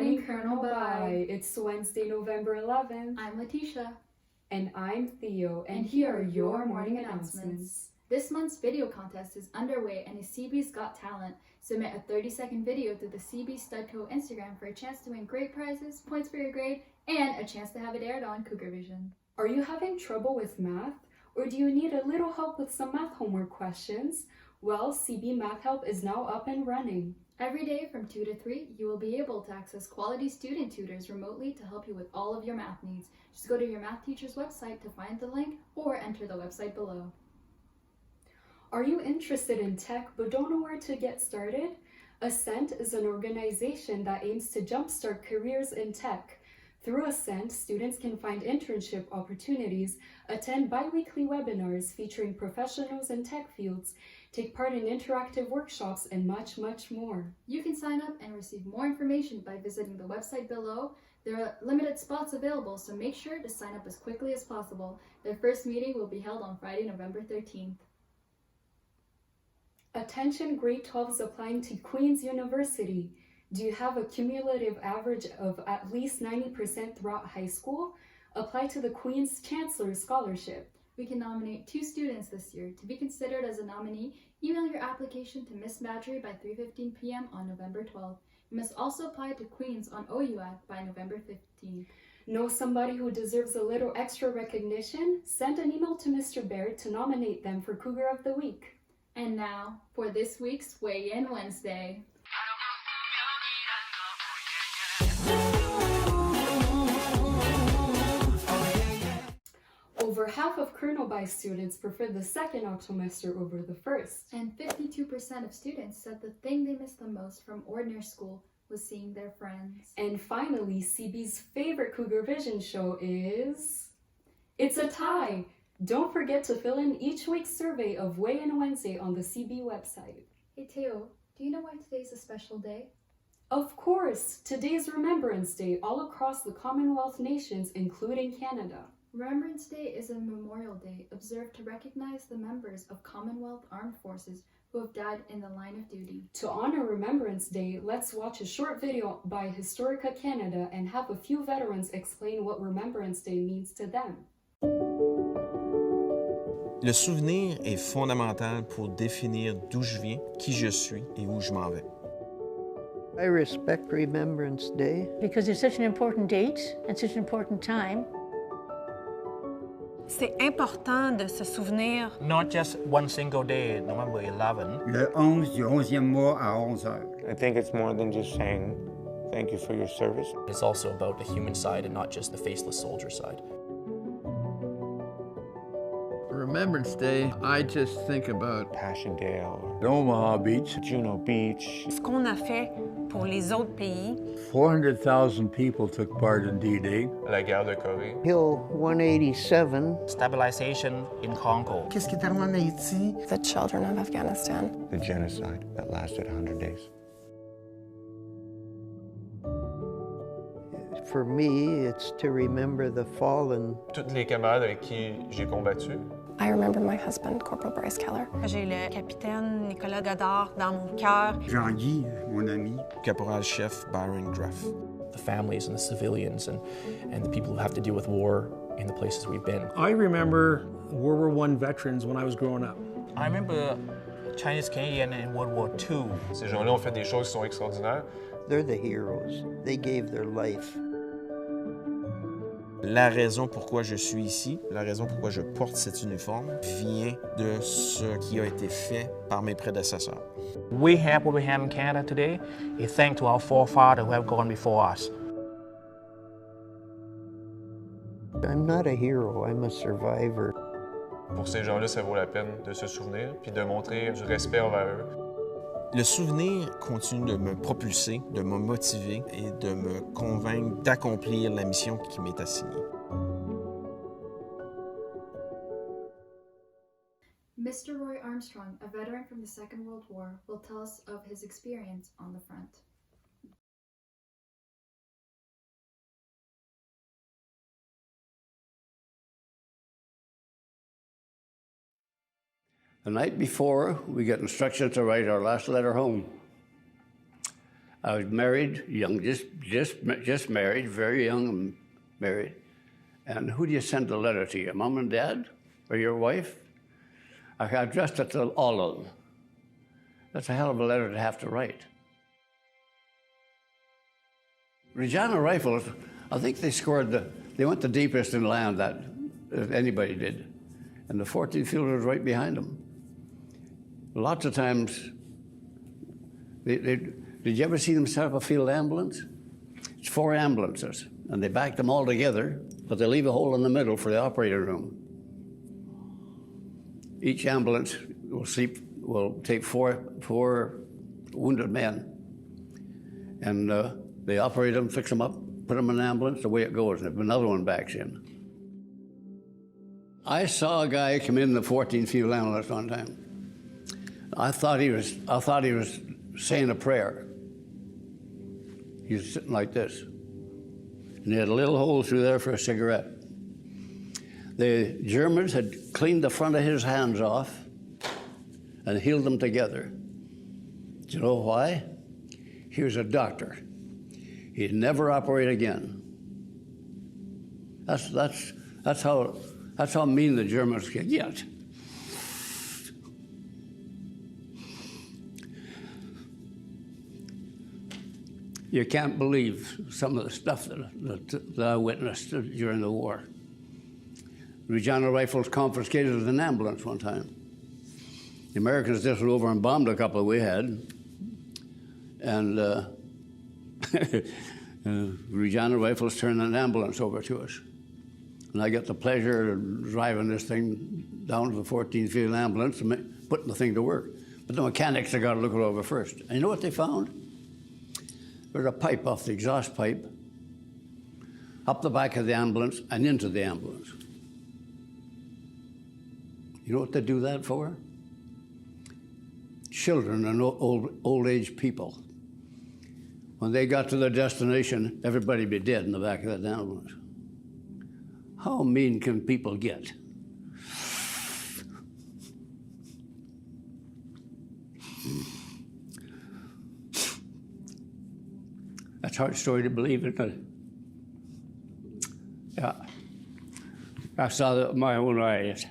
morning, Colonel Bai. It's Wednesday, November 11th. I'm Letitia. And I'm Theo, and here are your morning announcements. This month's video contest is underway and is CB's Got Talent. Submit a 30-second video to the CB Studco Instagram for a chance to win great prizes, points for your grade, and a chance to have it aired on Cougar Vision. Are you having trouble with math? Or do you need a little help with some math homework questions? Well, CB Math Help is now up and running. Every day from 2 to 3, you will be able to access quality student tutors remotely to help you with all of your math needs. Just go to your math teacher's website to find the link or enter the website below. Are you interested in tech but don't know where to get started? Ascent is an organization that aims to jumpstart careers in tech. Through Ascent, students can find internship opportunities, attend bi-weekly webinars featuring professionals in tech fields, take part in interactive workshops, and much, much more. You can sign up and receive more information by visiting the website below. There are limited spots available, so make sure to sign up as quickly as possible. Their first meeting will be held on Friday, November 13th. Attention grade 12s applying to Queen's University. Do you have a cumulative average of at least 90% throughout high school? Apply to the Queen's Chancellor Scholarship. We can nominate 2 students this year. To be considered as a nominee, email your application to Miss Madry by 3:15 p.m. on November 12th. You must also apply to Queen's on OUAC by November 15th. Know somebody who deserves a little extra recognition? Send an email to Mr. Baird to nominate them for Cougar of the Week. And now, for this week's Weigh-In Wednesday. Over half of Colonel Bai students prefer the second octomester over the first. And 52% of students said the thing they missed the most from ordinary school was seeing their friends. And finally, CB's favorite Cougar Vision show is... It's a tie! Don't forget to fill in each week's survey of Weigh-In Wednesday on the CB website. Hey Theo, do you know why today's a special day? Of course! Today is Remembrance Day all across the Commonwealth nations, including Canada. Remembrance Day is a Memorial Day observed to recognize the members of Commonwealth Armed Forces who have died in the line of duty. To honor Remembrance Day, let's watch a short video by Historica Canada and have a few veterans explain what Remembrance Day means to them. Le souvenir est fondamental pour définir d'où je viens, qui je suis et où je m'en vais. I respect Remembrance Day because it's such an important date and such an important time. C'est important de se souvenir. Not just one single day, November 11. Le 11 du 11e mois à 11 heures. I think it's more than just saying thank you for your service. It's also about the human side and not just the faceless soldier side. Remembrance Day, I just think about Passchendaele, Omaha Beach, Juno Beach. Ce qu'on a fait pour les autres pays. 400,000 people took part in D-Day. La guerre de Corée. Hill 187. Stabilization in Congo. Qu'est-ce qui est arrivé en Haïti? The children of Afghanistan. The genocide that lasted 100 days. For me, it's to remember the fallen. Toutes les camarades avec qui j'ai combattu. I remember my husband, Corporal Bryce Keller. J'ai le capitaine Nicolas Godard dans mon cœur. Jean-Guy, mon ami. Caporal-chef Byron Gruff. The families and the civilians and the people who have to deal with war in the places we've been. I remember World War I veterans when I was growing up. I remember Chinese Canadian in World War II. Ces gens-là ont fait des choses qui sont extraordinaires. They're the heroes. They gave their life. La raison pourquoi je suis ici, la raison pourquoi je porte cet uniforme, vient de ce qui a été fait par mes prédécesseurs. We have what we have in Canada today is thanks to our forefathers who have gone before us. I'm not a hero, I'm a survivor. Pour ces gens-là, ça vaut la peine de se souvenir puis de montrer du respect envers eux. Le souvenir continue de me propulser, de me motiver et de me convaincre d'accomplir la mission qui m'est assignée. Mr. Roy Armstrong, a veteran from the Second World War, will tell us of his experience on the front. The night before, we get instructions to write our last letter home. I was married, young, just married, very young and married. And who do you send a letter to? Your mom and dad or your wife? I addressed it to all of them. That's a hell of a letter to have to write. Regina Rifles, I think they went the deepest in land that anybody did. And the 14th Field was right behind them. Lots of times, did you ever see them set up a field ambulance? It's 4 ambulances, and they back them all together, but they leave a hole in the middle for the operating room. Each ambulance will take four wounded men, and they operate them, fix them up, put them in an ambulance, the way it goes, and if another one backs in. I saw a guy come in the 14th Field Ambulance one time. I thought he was saying a prayer. He was sitting like this, and he had a little hole through there for a cigarette. The Germans had cleaned the front of his hands off and healed them together. Do you know why? He was a doctor. He'd never operate again. That's how mean the Germans can get. You can't believe some of the stuff that I witnessed during the war. Regina Rifles confiscated an ambulance one time. The Americans just went over and bombed a couple we had, and Regina Rifles turned an ambulance over to us. And I got the pleasure of driving this thing down to the 14th Field Ambulance and putting the thing to work. But the mechanics have got to look it over first. And you know what they found? There's a pipe off the exhaust pipe, up the back of the ambulance and into the ambulance. You know what they do that for? Children and old age people. When they got to their destination, everybody'd be dead in the back of that ambulance. How mean can people get? That's a hard story to believe, isn't it? Yeah. I saw that with my own eyes.